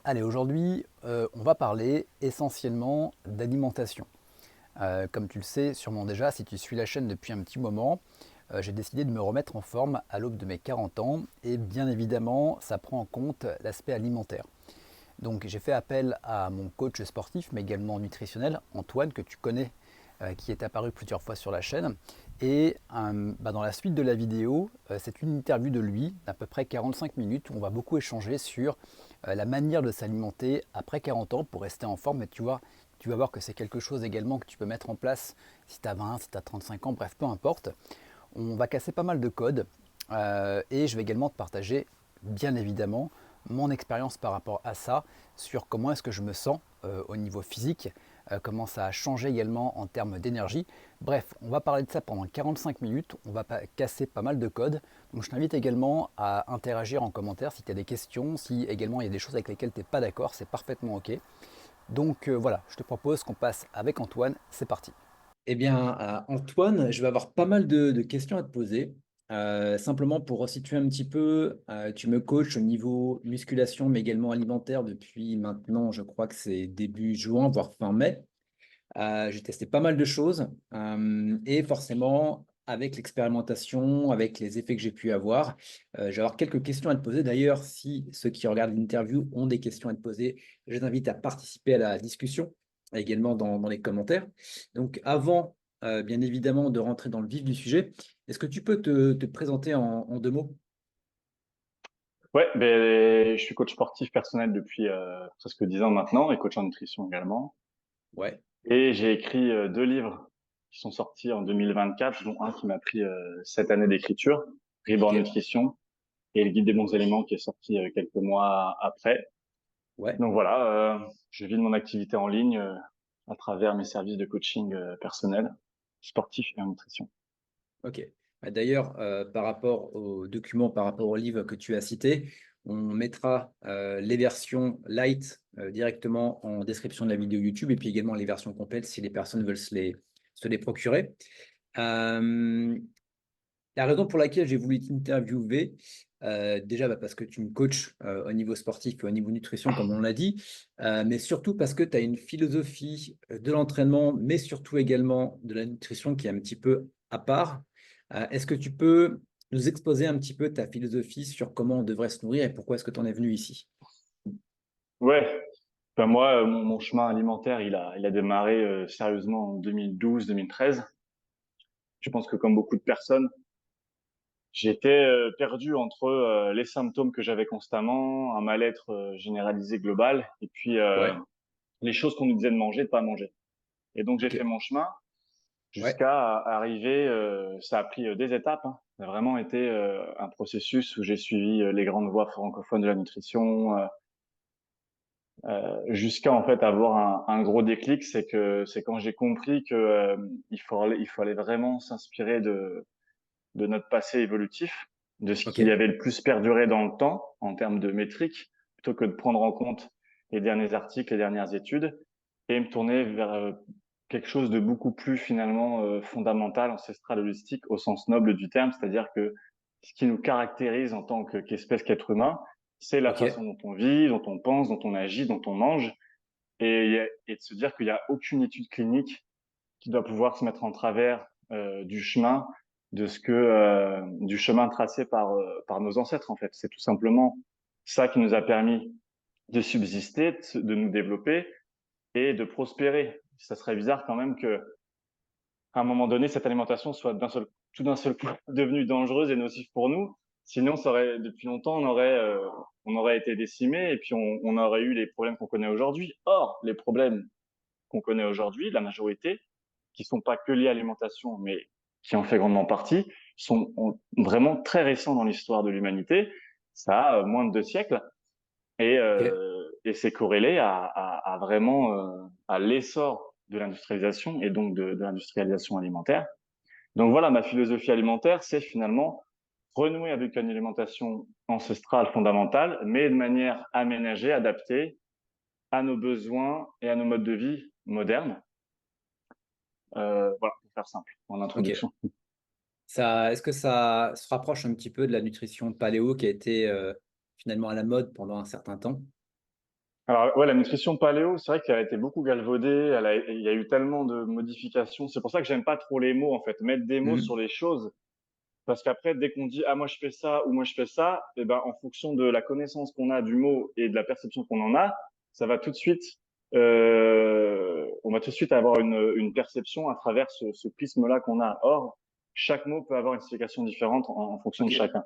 Allez, aujourd'hui, on va parler essentiellement d'alimentation. Comme tu le sais sûrement déjà, si tu suis la chaîne depuis un petit moment, j'ai décidé de me remettre en forme à l'aube de mes 40 ans et bien évidemment, ça prend en compte l'aspect alimentaire. Donc j'ai fait appel à mon coach sportif, mais également nutritionnel, Antoine, que tu connais, qui est apparu plusieurs fois sur la chaîne. Et dans la suite de la vidéo, c'est une interview de lui d'à peu près 45 minutes où on va beaucoup échanger sur la manière de s'alimenter après 40 ans pour rester en forme. Et tu vas voir que c'est quelque chose également que tu peux mettre en place si tu as 20, si tu as 35 ans, bref, peu importe. On va casser pas mal de codes et je vais également te partager, bien évidemment, mon expérience par rapport à ça, sur comment est-ce que je me sens au niveau physique, comment ça a changé également en termes d'énergie. Bref, on va parler de ça pendant 45 minutes, on va casser pas mal de codes. Donc je t'invite également à interagir en commentaire si tu as des questions, si également il y a des choses avec lesquelles tu n'es pas d'accord, c'est parfaitement ok. Donc voilà, je te propose qu'on passe avec Antoine, c'est parti. Eh bien, Antoine, je vais avoir pas mal de questions à te poser. Simplement pour resituer un petit peu, tu me coaches au niveau musculation, mais également alimentaire depuis maintenant, je crois que c'est début juin, voire fin mai. J'ai testé pas mal de choses et forcément, avec l'expérimentation, avec les effets que j'ai pu avoir, je vais avoir quelques questions à te poser. D'ailleurs, si ceux qui regardent l'interview ont des questions à te poser, je t'invite à participer à la discussion, également dans les commentaires. Donc, avant, bien évidemment, de rentrer dans le vif du sujet, est-ce que tu peux te présenter en deux mots? Ouais, ben, je suis coach sportif personnel depuis presque 10 ans maintenant et coach en nutrition également. Ouais, Et j'ai écrit 2 livres qui sont sortis en 2024, dont un qui m'a pris 7 années d'écriture, Reborn nickel. Nutrition, et le guide des bons éléments qui est sorti quelques mois après. Ouais, Donc voilà, je vis de mon activité en ligne à travers mes services de coaching personnel, sportif et en nutrition. ok. D'ailleurs, par rapport aux documents, par rapport au livre que tu as cité, on mettra les versions light directement en description de la vidéo YouTube et puis également les versions complètes si les personnes veulent se les procurer. Euh, la raison pour laquelle j'ai voulu t'interviewer, déjà parce que tu me coaches au niveau sportif et au niveau nutrition, comme on l'a dit, mais surtout parce que tu as une philosophie de l'entraînement, mais surtout également de la nutrition qui est un petit peu à part. Est-ce que tu peux nous exposer un petit peu ta philosophie sur comment on devrait se nourrir et pourquoi est-ce que tu en es venu ici? Ouais, ben moi, mon chemin alimentaire, il a démarré sérieusement en 2012-2013. Je pense que comme beaucoup de personnes, j'étais perdu entre les symptômes que j'avais constamment, un mal-être généralisé global, et puis Ouais, les choses qu'on nous disait de manger, de pas manger. Et donc j'ai ok, fait mon chemin ouais, jusqu'à arriver. Ça a pris des étapes, hein. Ça a vraiment été un processus où j'ai suivi les grandes voies francophones de la nutrition, jusqu'à en fait avoir un gros déclic. C'est quand j'ai compris que il fallait vraiment s'inspirer de notre passé évolutif, de ce ok, qui avait le plus perduré dans le temps en termes de métriques, plutôt que de prendre en compte les derniers articles, les dernières études, et me tourner vers quelque chose de beaucoup plus finalement fondamental, ancestral, holistique au sens noble du terme, c'est-à-dire que ce qui nous caractérise en tant qu'espèce, qu'être humain, c'est la ok, façon dont on vit, dont on pense, dont on agit, dont on mange, et de se dire qu'il n'y a aucune étude clinique qui doit pouvoir se mettre en travers du chemin du chemin tracé par nos ancêtres en fait. C'est tout simplement ça qui nous a permis de subsister, de nous développer et de prospérer. Ça serait bizarre quand même que à un moment donné cette alimentation soit tout d'un seul coup devenue dangereuse et nocive pour nous. Sinon, ça aurait depuis longtemps on aurait été décimés et puis on aurait eu les problèmes qu'on connaît aujourd'hui. Or, les problèmes qu'on connaît aujourd'hui, la majorité, qui sont pas que liés à l'alimentation, mais qui en fait grandement partie, sont vraiment très récents dans l'histoire de l'humanité. Ça a moins de 2 siècles ok, et c'est corrélé à vraiment à l'essor de l'industrialisation et donc de l'industrialisation alimentaire. Donc voilà, ma philosophie alimentaire, c'est finalement renouer avec une alimentation ancestrale fondamentale, mais de manière aménagée, adaptée à nos besoins et à nos modes de vie modernes. Voilà, pour faire simple, en ok. introduction. Est-ce que ça se rapproche un petit peu de la nutrition paléo qui a été finalement à la mode pendant un certain temps? Alors, ouais, la nutrition paléo, c'est vrai qu'elle a été beaucoup galvaudée. Il y a eu tellement de modifications. C'est pour ça que j'aime pas trop les mots, en fait. Mettre des mots Mhm. sur les choses. Parce qu'après, dès qu'on dit, ah, moi, je fais ça ou moi, je fais ça, eh ben, en fonction de la connaissance qu'on a du mot et de la perception qu'on en a, ça va tout de suite, on va tout de suite avoir une perception à travers ce prisme-là qu'on a. Or, chaque mot peut avoir une signification différente en fonction de Ok, chacun.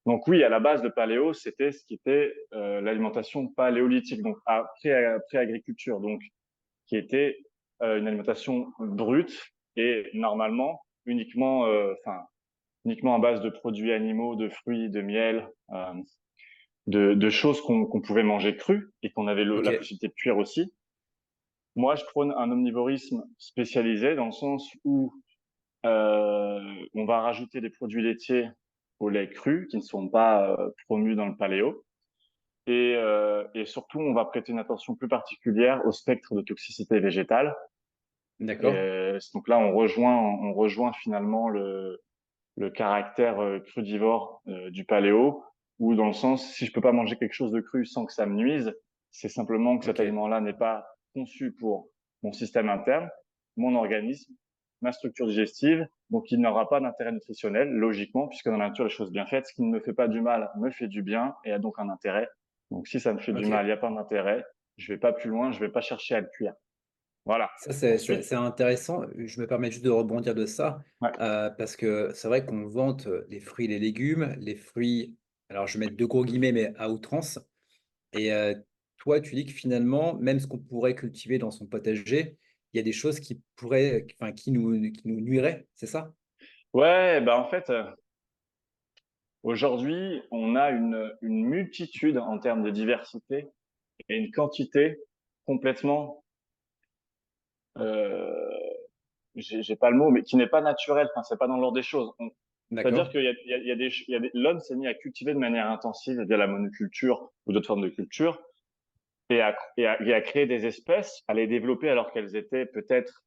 Donc oui, à la base, le paléo, c'était ce qui était l'alimentation paléolithique, donc pré-agriculture, donc qui était une alimentation brute et normalement uniquement à base de produits animaux, de fruits, de miel, de choses qu'on pouvait manger crues et qu'on avait ok, la possibilité de cuire aussi. Moi, je prône un omnivorisme spécialisé dans le sens où on va rajouter des produits laitiers au lait cru qui ne sont pas promus dans le paléo. Et surtout, on va prêter une attention plus particulière au spectre de toxicité végétale. d'accord. Et donc là, on rejoint finalement le caractère crudivore du paléo, ou dans le sens, si je peux pas manger quelque chose de cru sans que ça me nuise, c'est simplement que cet Ok, aliment-là n'est pas conçu pour mon système interne, mon organisme, ma structure digestive, donc il n'aura pas d'intérêt nutritionnel, logiquement, puisque dans la nature, les choses bien faites, ce qui ne me fait pas du mal me fait du bien et a donc un intérêt. Donc si ça me fait du mal, ok. il n'y a pas d'intérêt, je vais pas plus loin, je vais pas chercher à le cuire. Voilà. Ça, c'est Ensuite, c'est- c'est intéressant. Je me permets juste de rebondir de ça, ouais, parce que c'est vrai qu'on vante les fruits et les légumes, les fruits, alors je vais mettre deux gros guillemets, mais à outrance. Et toi, tu dis que finalement, même ce qu'on pourrait cultiver dans son potager, il y a des choses qui pourraient, enfin, qui nous nuiraient, c'est ça? ouais, bah en fait, aujourd'hui, on a une multitude en termes de diversité et une quantité complètement, euh, j'ai pas le mot, mais qui n'est pas naturelle. Enfin, c'est pas dans l'ordre des choses. C'est-à-dire D'accord. l'homme s'est mis à cultiver de manière intensive via la monoculture ou d'autres formes de culture et à créer des espèces, à les développer alors qu'elles étaient peut-être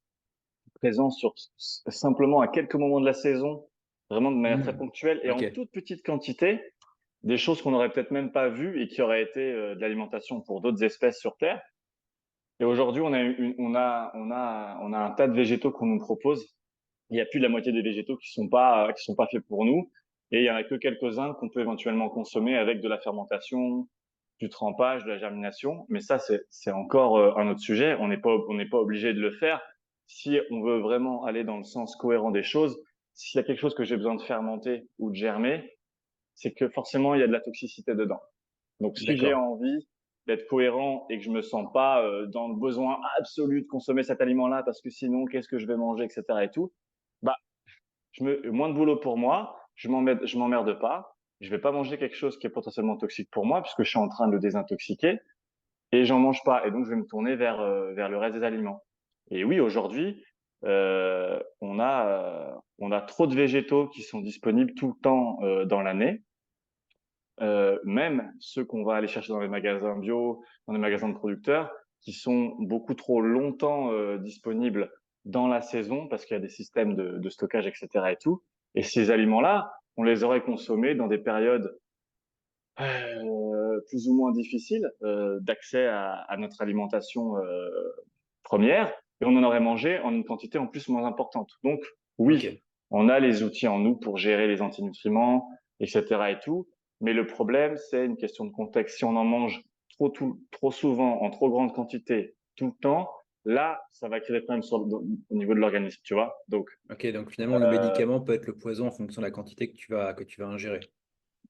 présentes simplement à quelques moments de la saison, vraiment de manière très Hmm. ponctuelle et Ok, en toute petite quantité, des choses qu'on n'aurait peut-être même pas vues et qui auraient été de l'alimentation pour d'autres espèces sur Terre. Et aujourd'hui, on a un tas de végétaux qu'on nous propose. Il y a plus de la moitié des végétaux qui sont pas faits pour nous. Et il y en a que quelques-uns qu'on peut éventuellement consommer avec de la fermentation, du trempage, de la germination. Mais ça, c'est encore un autre sujet. On n'est pas obligé de le faire. Si on veut vraiment aller dans le sens cohérent des choses, s'il y a quelque chose que j'ai besoin de fermenter ou de germer, c'est que forcément, il y a de la toxicité dedans. Donc, si j'ai d'accord. envie d'être cohérent et que je me sens pas dans le besoin absolu de consommer cet aliment-là parce que sinon, qu'est-ce que je vais manger, etc. et tout, bah, moins de boulot pour moi, je m'emmerde pas, je vais pas manger quelque chose qui est potentiellement toxique pour moi puisque je suis en train de le désintoxiquer et j'en mange pas. Et donc, je vais me tourner vers le reste des aliments. Et oui, aujourd'hui, on a trop de végétaux qui sont disponibles tout le temps dans l'année, même ceux qu'on va aller chercher dans les magasins bio, dans les magasins de producteurs, qui sont beaucoup trop longtemps disponibles dans la saison parce qu'il y a des systèmes de stockage, etc. et tout. Et ces aliments-là, on les aurait consommés dans des périodes plus ou moins difficiles d'accès à notre alimentation première, et on en aurait mangé en une quantité en plus moins importante. Donc oui, Ok, on a les outils en nous pour gérer les antinutriments, etc. et tout, mais le problème, c'est une question de contexte. Si on en mange trop souvent, en trop grande quantité, tout le temps, là, ça va créer des problèmes au niveau de l'organisme, tu vois. Donc, ok. Donc finalement, le médicament peut être le poison en fonction de la quantité que tu vas ingérer.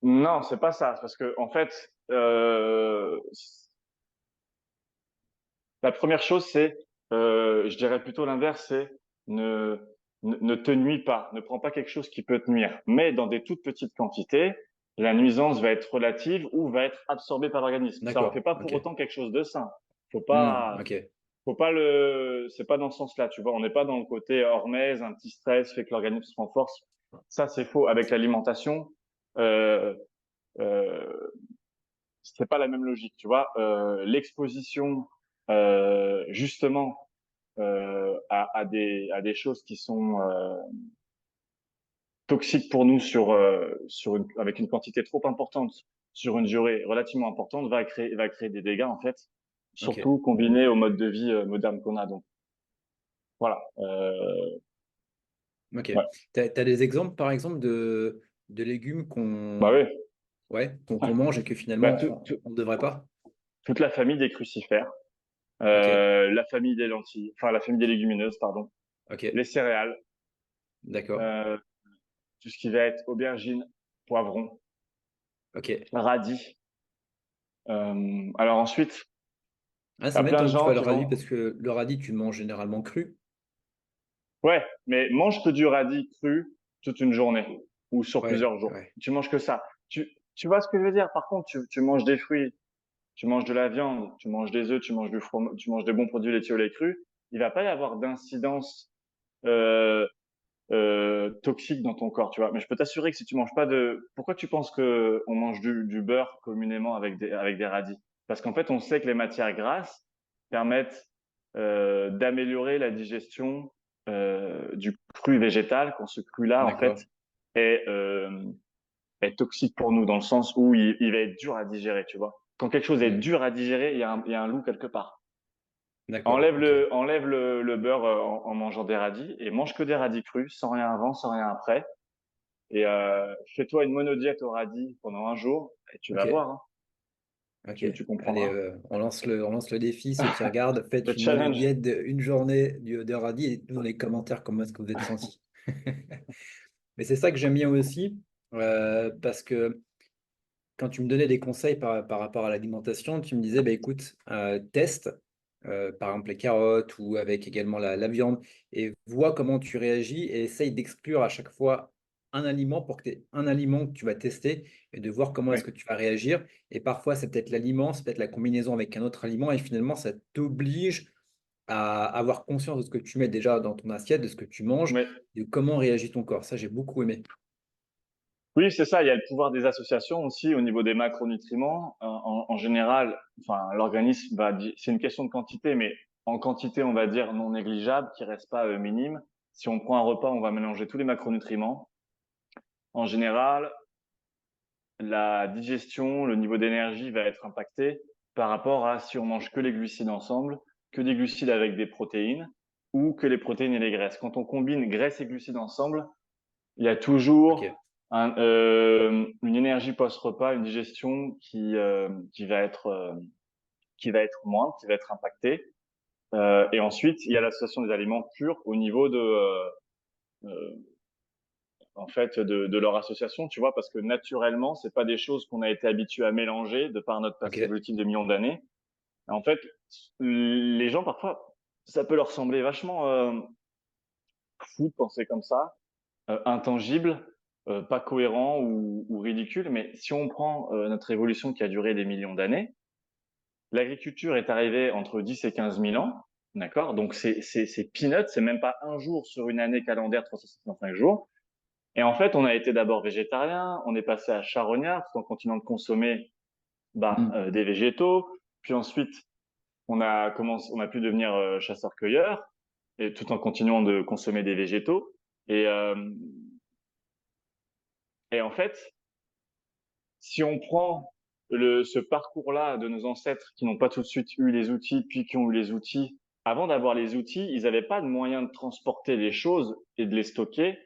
non, c'est pas ça. C'est parce que, en fait, la première chose, c'est, je dirais plutôt l'inverse, c'est ne, ne te nuis pas, ne prends pas quelque chose qui peut te nuire. Mais dans des toutes petites quantités, la nuisance va être relative ou va être absorbée par l'organisme. Ça en fait D'accord, pas pour ok. autant quelque chose de sain. Faut Hmm, pas, ok, c'est pas dans ce sens-là, tu vois. On n'est pas dans le côté hormèse, un petit stress fait que l'organisme se renforce. Ça, c'est faux. Avec l'alimentation, euh, euh, c'est pas la même logique, tu vois. L'exposition, justement, à des choses qui sont toxiques pour nous avec une quantité trop importante sur une durée relativement importante va créer des dégâts, en fait. Ok. surtout combiné au mode de vie moderne qu'on a. Donc voilà. Ok. Ouais. Tu as des exemples, par exemple, de légumes Bah oui. qu'on mange et que Bah, finalement, on ne devrait pas? toute la famille des crucifères, Ok. la famille des lentilles, enfin la famille des légumineuses, pardon, Ok. les céréales, D'accord. euh, tout ce qui va être aubergine, poivron, Ok. radis. Alors ensuite, Ah, il y c'est a plein de bête que tu gens vois le qui radis vont. parce que le radis, tu le manges généralement cru. Ouais, mais mange que du radis cru toute une journée ou sur Ouais, plusieurs jours. ouais. Tu manges que ça. Tu vois ce que je veux dire? Par contre, tu manges des fruits, tu manges de la viande, tu manges des œufs, tu manges du fromage, tu manges des bons produits laitiers au lait cru. Il va pas y avoir d'incidence euh, toxique dans ton corps, tu vois. Mais je peux t'assurer que si tu manges pas de, pourquoi tu penses que on mange du beurre communément avec des radis? Parce qu'en fait, on sait que les matières grasses permettent d'améliorer la digestion du cru végétal, quand ce cru-là, en fait, D'accord. est, est toxique pour nous, dans le sens où il va être dur à digérer, tu vois. Quand quelque chose est Hmm. dur à digérer, il y a un loup quelque part. D'accord. Ok. Enlève le beurre en mangeant des radis et mange que des radis crus, sans rien avant, sans rien après. Et fais-toi une monodiète au radis pendant un jour et tu vas Ok. voir, hein. Ok. Tu Allez, comprendras. on lance le défi. Ceux qui regardent, Le faites une challenge. monodiète d'une journée de radis et dites-nous dans les commentaires comment est-ce que vous êtes senti. Mais c'est ça que j'aime bien aussi, parce que quand tu me donnais des conseils par rapport à l'alimentation, tu me disais, bah, écoute, teste, par exemple les carottes ou avec également la viande, et vois comment tu réagis et essaye d'exclure à chaque fois un aliment pour que tu aies un aliment que tu vas tester et de voir comment est-ce Oui. que tu vas réagir. Et parfois, c'est peut-être l'aliment, c'est peut-être la combinaison avec un autre aliment, et finalement, ça t'oblige à avoir conscience de ce que tu mets déjà dans ton assiette, de ce que tu manges, Mais de comment réagit ton corps. Ça, j'ai beaucoup aimé. oui, c'est ça. Il y a le pouvoir des associations aussi au niveau des macronutriments. En général, enfin, l'organisme c'est une question de quantité, mais en quantité, on va dire non négligeable, qui reste pas minime. Si on prend un repas, on va mélanger tous les macronutriments. En général, la digestion, le niveau d'énergie va être impacté par rapport à si on mange que les glucides ensemble, que des glucides avec des protéines ou que les protéines et les graisses. Quand on combine graisses et glucides ensemble, il y a toujours Ok, une énergie post-repas, une digestion qui va être moindre, qui va être impactée. Et ensuite, il y a l'association des aliments purs au niveau euh, en fait de leur association, tu vois, parce que naturellement, c'est pas des choses qu'on a été habitué à mélanger de par notre passé ok. évolutif de millions d'années. En fait, les gens parfois, ça peut leur sembler vachement fou de penser comme ça, intangible, pas cohérent ou ridicule. Mais si on prend notre évolution qui a duré des millions d'années, l'agriculture est arrivée entre 10 et 15 000 ans, d'accord? Donc c'est peanuts, c'est même pas un jour sur une année calendaire, 365 jours. Et en fait, on a été d'abord végétarien, on est passé à charognard, tout en continuant de consommer Hmm. des végétaux. Puis ensuite, on a pu devenir chasseur-cueilleur, et tout en continuant de consommer des végétaux. Et, euh, et en fait, si on prend ce parcours-là de nos ancêtres qui n'ont pas tout de suite eu les outils, puis qui ont eu les outils, avant d'avoir les outils, ils n'avaient pas de moyen de transporter les choses et de les stocker,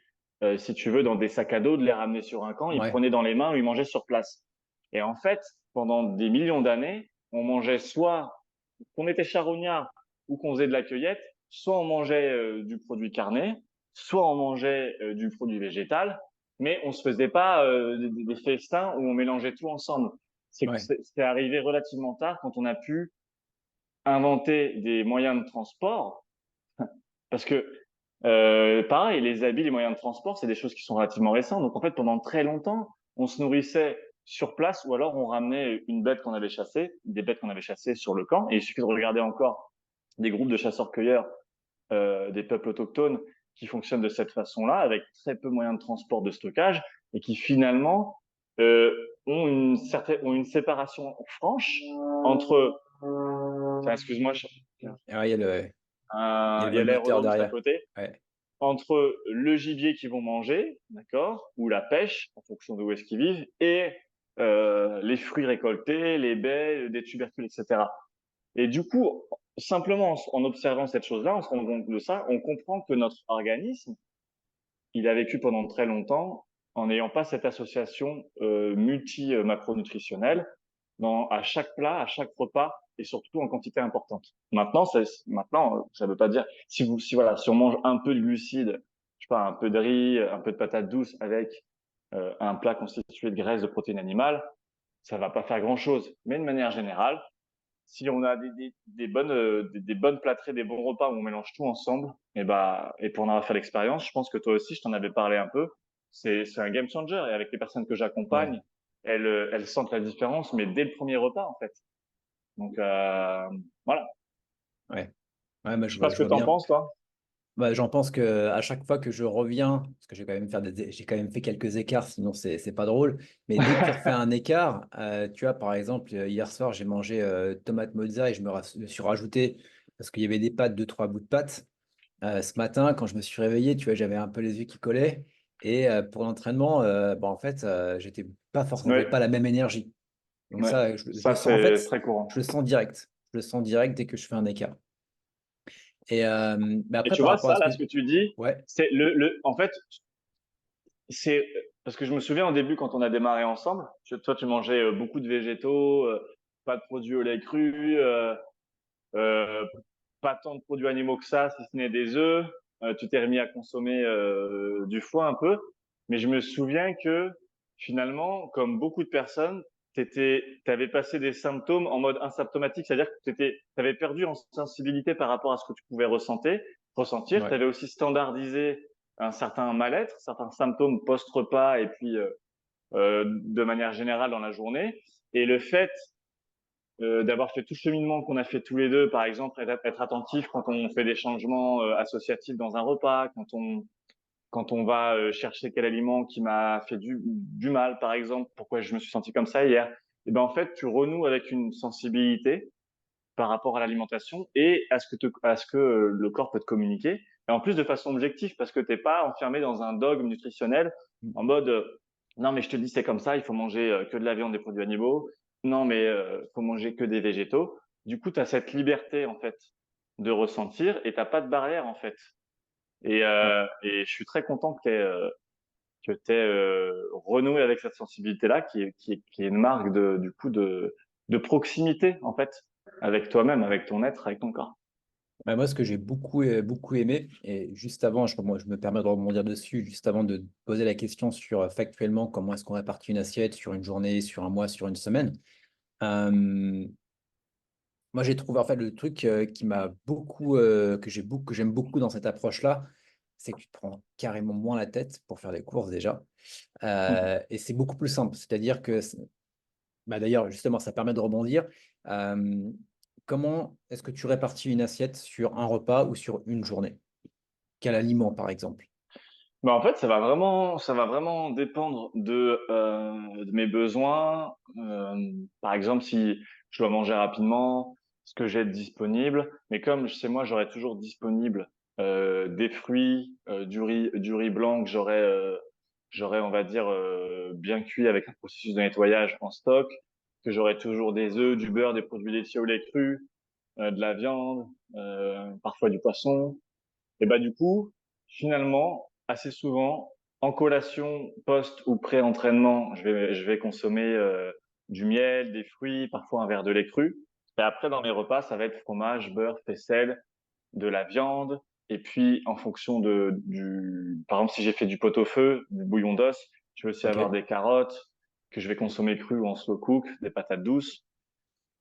si tu veux, dans des sacs à dos, de les ramener sur un camp. Ils Ouais, prenaient dans les mains ou ils mangeaient sur place. Et en fait, pendant des millions d'années, on mangeait soit qu'on était charognard ou qu'on faisait de la cueillette, soit on mangeait du produit carné, soit on mangeait du produit végétal, mais on se faisait pas des festins où on mélangeait tout ensemble. ouais. C'est arrivé relativement tard quand on a pu inventer des moyens de transport, parce que pareil, les habits, les moyens de transport, c'est des choses qui sont relativement récentes. Donc en fait, pendant très longtemps, on se nourrissait sur place ou alors on ramenait une bête qu'on avait chassée, des bêtes qu'on avait chassées sur le camp. Et il suffit de regarder encore des groupes de chasseurs-cueilleurs, des peuples autochtones qui fonctionnent de cette façon-là, avec très peu de moyens de transport, de stockage, et qui finalement ont une séparation franche entre. Tiens, excuse-moi, Ah ouais, il y a le il y a moteur l'aérodrome juste à derrière. côté. Ouais. Entre le gibier qu'ils vont manger, d'accord, ou la pêche, en fonction de où est-ce qu'ils vivent, et les fruits récoltés, les baies, des tubercules, etc. Et du coup, simplement en observant cette chose-là, on se rend compte de ça, on comprend que notre organisme, il a vécu pendant très longtemps en n'ayant pas cette association multi-macronutritionnelle à chaque plat, à chaque repas et surtout en quantité importante. Maintenant, ça veut pas dire si on mange un peu de glucides, je sais pas, un peu de riz, un peu de patates douces avec un plat constitué de graisse de protéines animales, ça va pas faire grand-chose. Mais de manière générale, si on a des bonnes plâtrées, des bons repas où on mélange tout ensemble, et pour en avoir fait l'expérience, je pense que toi aussi, je t'en avais parlé un peu, c'est un game changer. Et avec les personnes que Ouais. j'accompagne, elles sentent la différence, mais dès le premier repas, en fait. Donc, voilà. Ouais. Ouais, bah, Je sais pas ce je que vois t'en bien. penses, toi. Bah, j'en pense que à chaque fois que je reviens, parce que j'ai quand même fait quelques écarts, sinon c'est pas drôle. Mais dès que tu refais un écart, tu vois, par exemple, hier soir, j'ai mangé tomate mozza et me suis rajouté parce qu'il y avait des pâtes, deux, trois bouts de pâtes. Ce matin, quand je me suis réveillé, tu vois, j'avais un peu les yeux qui collaient. Et pour l'entraînement, bah, en fait, j'avais Oui, pas la même énergie. Donc ouais. ça, je le Ça, sens, en c'est fait, très courant. je le sens direct. Je le sens direct dès que je fais un écart. Et mais Et après, tu par vois, rapport à ça, ce que... là, ce que tu dis, Ouais, c'est en fait, c'est parce que je me souviens au début quand on a démarré ensemble, toi tu mangeais beaucoup de végétaux, pas de produits au lait cru, euh, pas tant de produits animaux que ça, si ce n'est des œufs. Tu t'es remis à consommer du foie un peu, mais je me souviens que finalement, comme beaucoup de personnes, t'avais passé des symptômes en mode asymptomatique, c'est-à-dire que t'avais perdu en sensibilité par rapport à ce que tu pouvais ressentir. ouais. T'avais aussi standardisé un certain mal-être, certains symptômes post-repas et puis de manière générale dans la journée. Et le fait d'avoir fait tout le cheminement qu'on a fait tous les deux, par exemple, être attentif quand on fait des changements associatifs dans un repas, quand on va chercher quel aliment qui m'a fait du mal, par exemple, pourquoi je me suis senti comme ça hier. Et ben en fait, tu renoues avec une sensibilité par rapport à l'alimentation et à ce que le corps peut te communiquer. Et en plus de façon objective, parce que t'es pas enfermé dans un dogme nutritionnel en mode non mais je te dis c'est comme ça, il faut manger que de la viande, des produits animaux. Non mais faut manger que des végétaux. Du coup, tu as cette liberté en fait de ressentir et t'as pas de barrière en fait. Et je suis très content que tu renoué avec cette sensibilité-là, qui est une marque du coup de proximité, en fait, avec toi-même, avec ton être, avec ton corps. Bah, moi, ce que j'ai beaucoup aimé, et juste avant, moi, je me permets de rebondir dessus, juste avant de te poser la question sur factuellement comment est-ce qu'on répartit une assiette sur une journée, sur un mois, sur une semaine. Euh, Moi, j'ai trouvé en fait le truc qui m'a que j'aime beaucoup dans cette approche-là, c'est que tu te prends carrément moins la tête pour faire les courses déjà. Et c'est beaucoup plus simple. C'est-à-dire que, bah, d'ailleurs, justement, ça permet de rebondir. Euh, Comment est-ce que tu répartis une assiette sur un repas ou sur une journée? Quel aliment, par exemple? Bah, en fait, ça va vraiment dépendre de mes besoins. Par exemple, si je dois manger rapidement, ce que j'ai disponible. Mais comme chez moi, j'aurai toujours disponible des fruits, du riz blanc que j'aurais, on va dire, bien cuit avec un processus de nettoyage en stock, que j'aurai toujours des œufs, du beurre, des produits laitiers au lait cru, de la viande, parfois du poisson. Et bah du coup, finalement, assez souvent, en collation, post ou pré-entraînement, je vais consommer du miel, des fruits, parfois un verre de lait cru. Et après, dans mes repas, ça va être fromage, beurre, faisselle, de la viande. Et puis, en fonction par exemple, si j'ai fait du pot-au-feu, du bouillon d'os, je vais aussi avoir Ok. des carottes que je vais consommer crues ou en slow cook, des patates douces.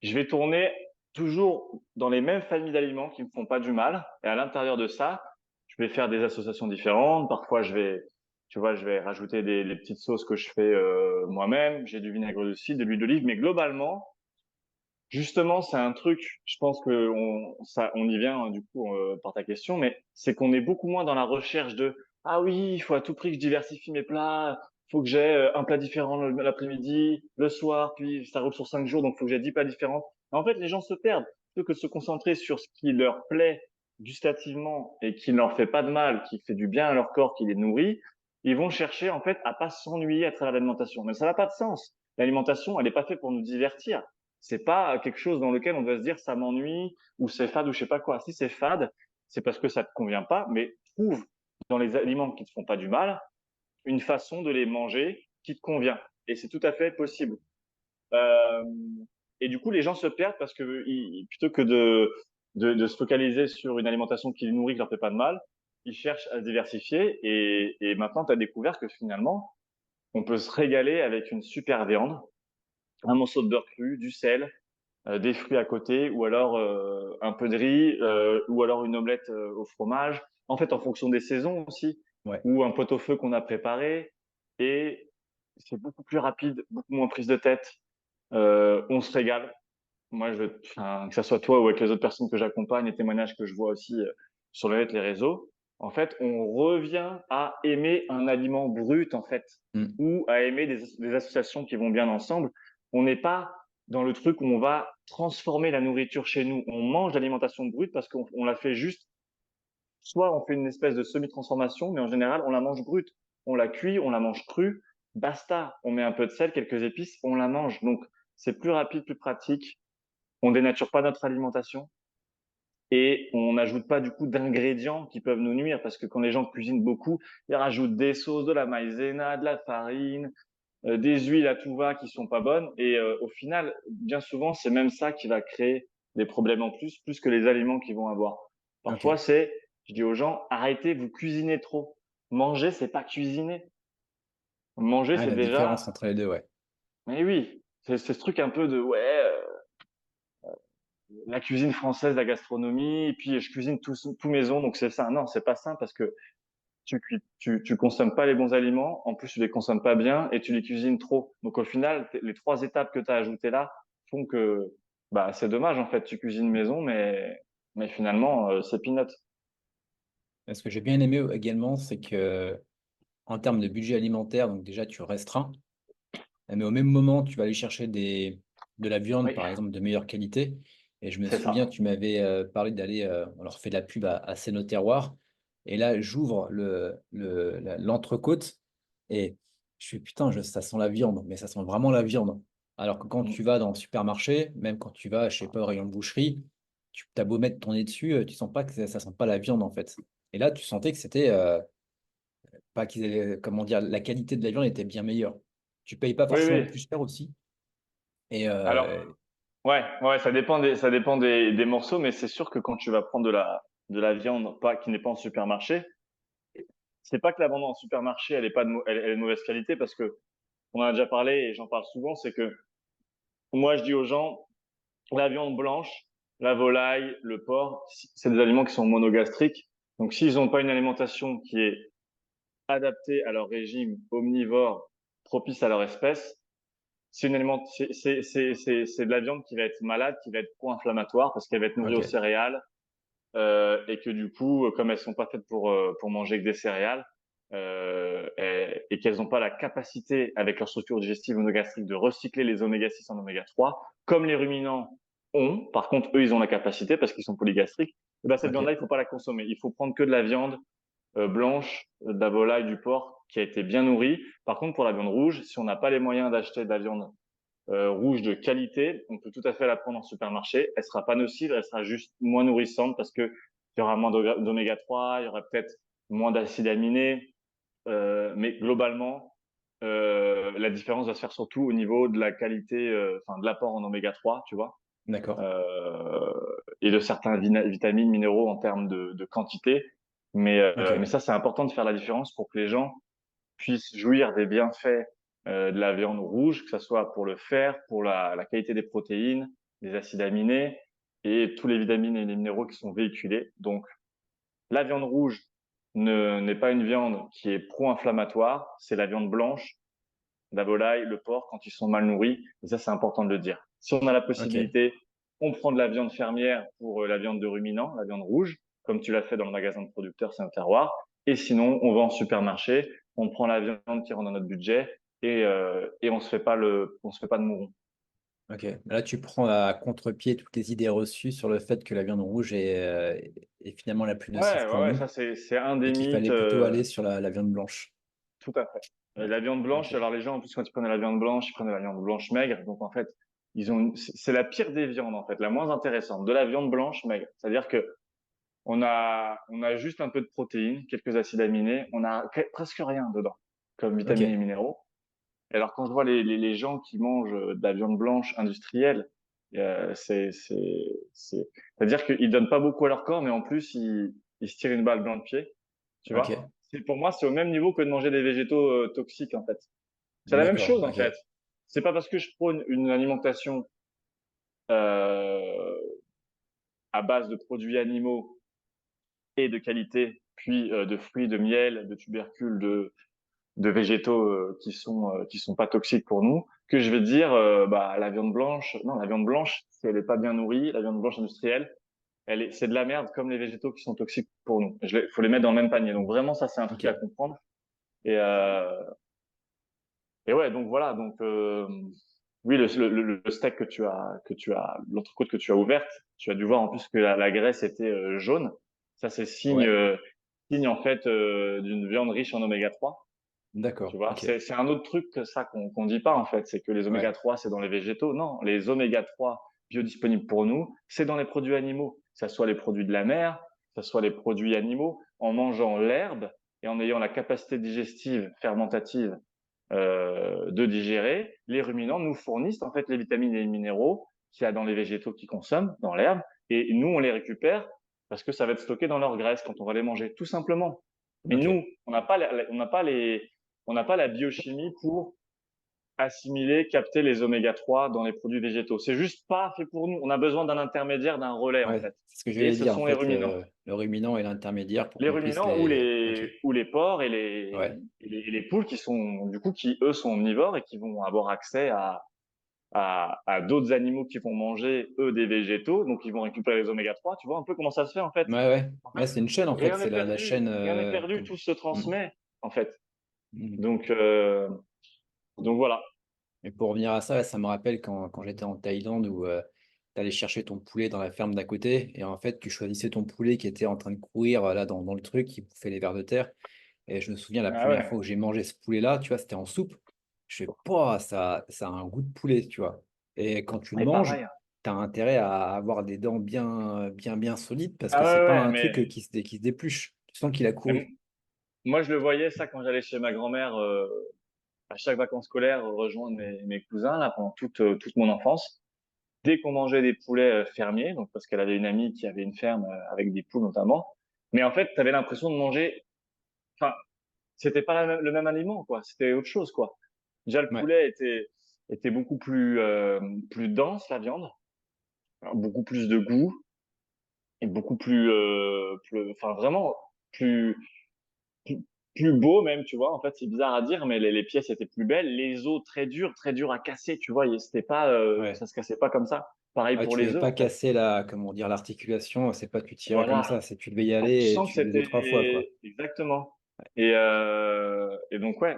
Je vais tourner toujours dans les mêmes familles d'aliments qui me font pas du mal. Et à l'intérieur de ça, je vais faire des associations différentes. Parfois, tu vois, je vais rajouter des petites sauces que je fais moi-même. J'ai du vinaigre de cidre, de l'huile d'olive. Mais globalement, justement, c'est un truc, je pense que on y vient, hein, du coup, par ta question, mais c'est qu'on est beaucoup moins dans la recherche ah oui, il faut à tout prix que je diversifie mes plats. Faut que j'ai un plat différent l'après-midi, le soir, puis ça roule sur 5 jours, donc faut que j'ai 10 plats différents. En fait, les gens se perdent. Plutôt que de se concentrer sur ce qui leur plaît gustativement et qui ne leur fait pas de mal, qui fait du bien à leur corps, qui les nourrit, ils vont chercher, en fait, à pas s'ennuyer à travers l'alimentation. Mais ça n'a pas de sens. L'alimentation, elle n'est pas faite pour nous divertir. C'est pas quelque chose dans lequel on doit se dire ça m'ennuie ou c'est fade ou je sais pas quoi. Si c'est fade, c'est parce que ça te convient pas, mais trouve dans les aliments qui te font pas du mal une façon de les manger qui te convient. Et c'est tout à fait possible. Euh, et du coup, les gens se perdent parce que plutôt que de se focaliser sur une alimentation qui les nourrit, qui leur fait pas de mal, ils cherchent à se diversifier. Et maintenant, tu as découvert que finalement, on peut se régaler avec une super viande, un morceau de beurre cru, du sel, des fruits à côté, ou alors un peu de riz, ou alors une omelette au fromage. En fait, en fonction des saisons aussi, Ouais. ou un pot-au-feu qu'on a préparé. Et c'est beaucoup plus rapide, beaucoup moins prise de tête. On se régale. Moi, enfin, que ce soit toi ou avec les autres personnes que j'accompagne, les témoignages que je vois aussi sur le net, les réseaux, en fait, on revient à aimer un aliment brut, en fait, Mm. ou à aimer des associations qui vont bien ensemble. On n'est pas dans le truc où on va transformer la nourriture chez nous. On mange l'alimentation brute parce qu'on la fait juste, soit on fait une espèce de semi-transformation, mais en général, on la mange brute. On la cuit, on la mange crue, basta. On met un peu de sel, quelques épices, on la mange. Donc, c'est plus rapide, plus pratique. On dénature pas notre alimentation et on n'ajoute pas du coup d'ingrédients qui peuvent nous nuire parce que quand les gens cuisinent beaucoup, ils rajoutent des sauces, de la maïzena, de la farine, des huiles à tout va qui sont pas bonnes et au final, bien souvent, c'est même ça qui va créer des problèmes en plus que les aliments qu'ils vont avoir. Parfois, Ok. je dis aux gens, arrêtez, vous cuisinez trop. Manger, c'est pas cuisiner. Manger, Ah, c'est la différence déjà, entre les deux, ouais. mais oui, c'est ce truc un peu de ouais. La cuisine française, la gastronomie, et puis je cuisine tout maison, donc c'est ça. Non, c'est pas ça parce que tu consommes pas les bons aliments, en plus tu les consommes pas bien et tu les cuisines trop. Donc au final, les trois étapes que tu as ajoutées là font que bah c'est dommage en fait, tu cuisines maison, mais finalement c'est peanut. Ce que j'ai bien aimé également, c'est que en termes de budget alimentaire, donc déjà tu restreins, mais au même moment, tu vas aller chercher de la viande, Oui, par exemple, de meilleure qualité. Et je me c'est souviens, ça. tu m'avais parlé d'aller, on leur fait de la pub à C'est nos terroirs. Et là, j'ouvre l'entrecôte et je suis putain, ça sent la viande, mais ça sent vraiment la viande. Alors que quand Mm. tu vas dans le supermarché, même quand tu vas, je sais pas, au rayon de boucherie, tu as beau mettre ton nez dessus, tu sens pas que ça sent pas la viande en fait. Et là, tu sentais que c'était pas qu'ils avaient- comment dire, la qualité de la viande était bien meilleure. Tu payes pas Oui, forcément oui. plus cher aussi. Et Alors, ouais, ça dépend des morceaux, mais c'est sûr que quand tu vas prendre de la viande pas, qui n'est pas en supermarché, c'est pas que la viande en supermarché, elle est pas elle est de mauvaise qualité parce que on en a déjà parlé et j'en parle souvent, c'est que moi je dis aux gens, la viande blanche, la volaille, le porc, c'est des aliments qui sont monogastriques. Donc s'ils n'ont pas une alimentation qui est adaptée à leur régime omnivore, propice à leur espèce, c'est une aliment, c'est de la viande qui va être malade, qui va être pro-inflammatoire parce qu'elle va être nourrie aux ok, céréales, et que du coup, comme elles sont pas faites pour manger que des céréales, et qu'elles n'ont pas la capacité, avec leur structure digestive monogastrique, de recycler les oméga 6 en oméga 3, comme les ruminants ont. Par contre, eux, ils ont la capacité parce qu'ils sont polygastriques. Et ben, cette ok, viande-là, il faut pas la consommer. Il faut prendre que de la viande blanche, de la volaille, du porc, qui a été bien nourrie. Par contre, pour la viande rouge, si on n'a pas les moyens d'acheter de la viande rouge de qualité, on peut tout à fait la prendre en supermarché. Elle sera pas nocive, elle sera juste moins nourrissante parce que il y aura moins d'oméga 3, il y aura peut-être moins d'acides aminés, mais globalement, la différence va se faire surtout au niveau de la qualité, enfin de l'apport en oméga 3, tu vois, d'accord. euh, et de certains vitamines, minéraux en termes de quantité. Mais Ok, ça, c'est important de faire la différence pour que les gens puissent jouir des bienfaits de la viande rouge, que ce soit pour le fer, pour la qualité des protéines, des acides aminés et tous les vitamines et les minéraux qui sont véhiculés. Donc, la viande rouge n'est pas une viande qui est pro-inflammatoire, c'est la viande blanche, la volaille, le porc quand ils sont mal nourris. Et ça, c'est important de le dire. Si on a la ok. possibilité, on prend de la viande fermière pour la viande de ruminant, la viande rouge, comme tu l'as fait dans le magasin de producteurs, c'est un terroir. Et sinon, on va en supermarché, on prend la viande qui rentre dans notre budget et on se fait pas de mouron. Ok. Là, tu prends à contre-pied toutes les idées reçues sur le fait que la viande rouge est finalement la plus nocive pour Ouais, nous ça c'est un et des qu'il mythes. fallait plutôt aller sur la viande blanche. Tout à fait. Ouais. La viande blanche, Ok. alors les gens, en plus, quand ils prenaient la viande blanche, ils prenaient la viande blanche maigre. Donc, en fait, c'est la pire des viandes, en fait, la moins intéressante, de la viande blanche maigre. C'est-à-dire que on a juste un peu de protéines, quelques acides aminés, on a presque rien dedans, comme vitamines et Ok. minéraux. Et alors, quand je vois les gens qui mangent de la viande blanche industrielle, c'est-à-dire qu'ils donnent pas beaucoup à leur corps, mais en plus, ils se tirent une balle dans le pied, tu vois. Ok. Pour moi, c'est au même niveau que de manger des végétaux toxiques, en fait. C'est la même D'accord. chose, en Ok. fait. C'est pas parce que je prône une alimentation euh, à base de produits animaux et de qualité, puis de fruits, de miel, de tubercules, de végétaux qui sont pas toxiques pour nous, que je vais dire bah la viande blanche, non, la viande blanche, si elle est pas bien nourrie, la viande blanche industrielle, c'est de la merde comme les végétaux qui sont toxiques pour nous. Faut les mettre dans le même panier. Donc vraiment ça c'est un truc à Ok. comprendre. Et et ouais, donc voilà, donc oui, le steak l'entrecôte que tu as ouverte, tu as dû voir en plus que la graisse était jaune. Ça, c'est Ouais. signe en fait d'une viande riche en oméga 3. Tu D'accord. vois, Ok. c'est un autre truc que ça qu'on dit pas en fait, c'est que les Ouais. oméga 3 c'est dans les végétaux. Non, les oméga 3 biodisponibles pour nous, c'est dans les produits animaux. Que ça soit les produits de la mer, que ça soit les produits animaux, en mangeant l'herbe et en ayant la capacité digestive, fermentative de digérer, les ruminants nous fournissent en fait les vitamines et les minéraux qu'il y a dans les végétaux qu'ils consomment, dans l'herbe, et nous on les récupère parce que ça va être stocké dans leur graisse quand on va les manger, tout simplement. Mais Ok. nous, on n'a pas la biochimie pour assimiler, capter les oméga 3 dans les produits végétaux. C'est juste pas fait pour nous. On a besoin d'un intermédiaire, d'un relais en Ouais. fait. C'est ce que Et j'allais ce dire. En sont les fait, ruminants. le ruminant est l'intermédiaire pour Les qu'on puisse ruminants les. Ok. ou les porcs Ouais. et les poules qui sont, du coup, qui eux sont omnivores et qui vont avoir accès à d'autres animaux qui vont manger, eux, des végétaux. Donc, ils vont récupérer les oméga 3. Tu vois un peu comment ça se fait, en fait. Ouais. Ouais. En fait, Ouais. C'est une chaîne en fait. rien C'est n'est la chaîne. perdu. Rien n'est perdu. Comme. Tout se Mm. transmet, en fait. Mm. Donc, voilà. Et pour revenir à ça, ça me rappelle quand j'étais en Thaïlande où tu allais chercher ton poulet dans la ferme d'à côté et en fait, tu choisissais ton poulet qui était en train de courir là dans le truc, qui bouffait les vers de terre. Et je me souviens la Ah première fois ouais. où j'ai mangé ce poulet-là, tu vois, c'était en soupe. Je fais, pas ça a un goût de poulet, tu vois. Et quand tu le Ouais, manges, pareil. tu as intérêt à avoir des dents bien solides parce que Ah c'est ouais, pas ouais, un truc mais, qui se dépluche. Tu sens qu'il a mais couru. moi, je le voyais, ça, quand j'allais chez ma grand-mère, à chaque vacances scolaires, rejoindre mes cousins, là, pendant toute mon enfance. Dès qu'on mangeait des poulets fermiers, donc parce qu'elle avait une amie qui avait une ferme avec des poules notamment. Mais en fait, tu avais l'impression de manger, enfin, c'était pas le même aliment, quoi. C'était autre chose, quoi. Déjà, le Ouais. poulet était beaucoup plus dense, la viande, alors, beaucoup plus de goût et beaucoup enfin, vraiment plus, plus, plus beau même, tu vois. En fait, c'est bizarre à dire, mais les pièces étaient plus belles. Les os très durs à casser, tu vois. C'était pas, Ouais. ça se cassait pas comme ça. Pareil Ouais, pour tu les voulais œufs, pas en fait. casser la, comment dire, l'articulation, c'est pas tu tirais comme Voilà. ça, c'est tu devais y Tu aller et sens que tu le faisais deux, trois fois, quoi. c'était exactement. Et donc ouais,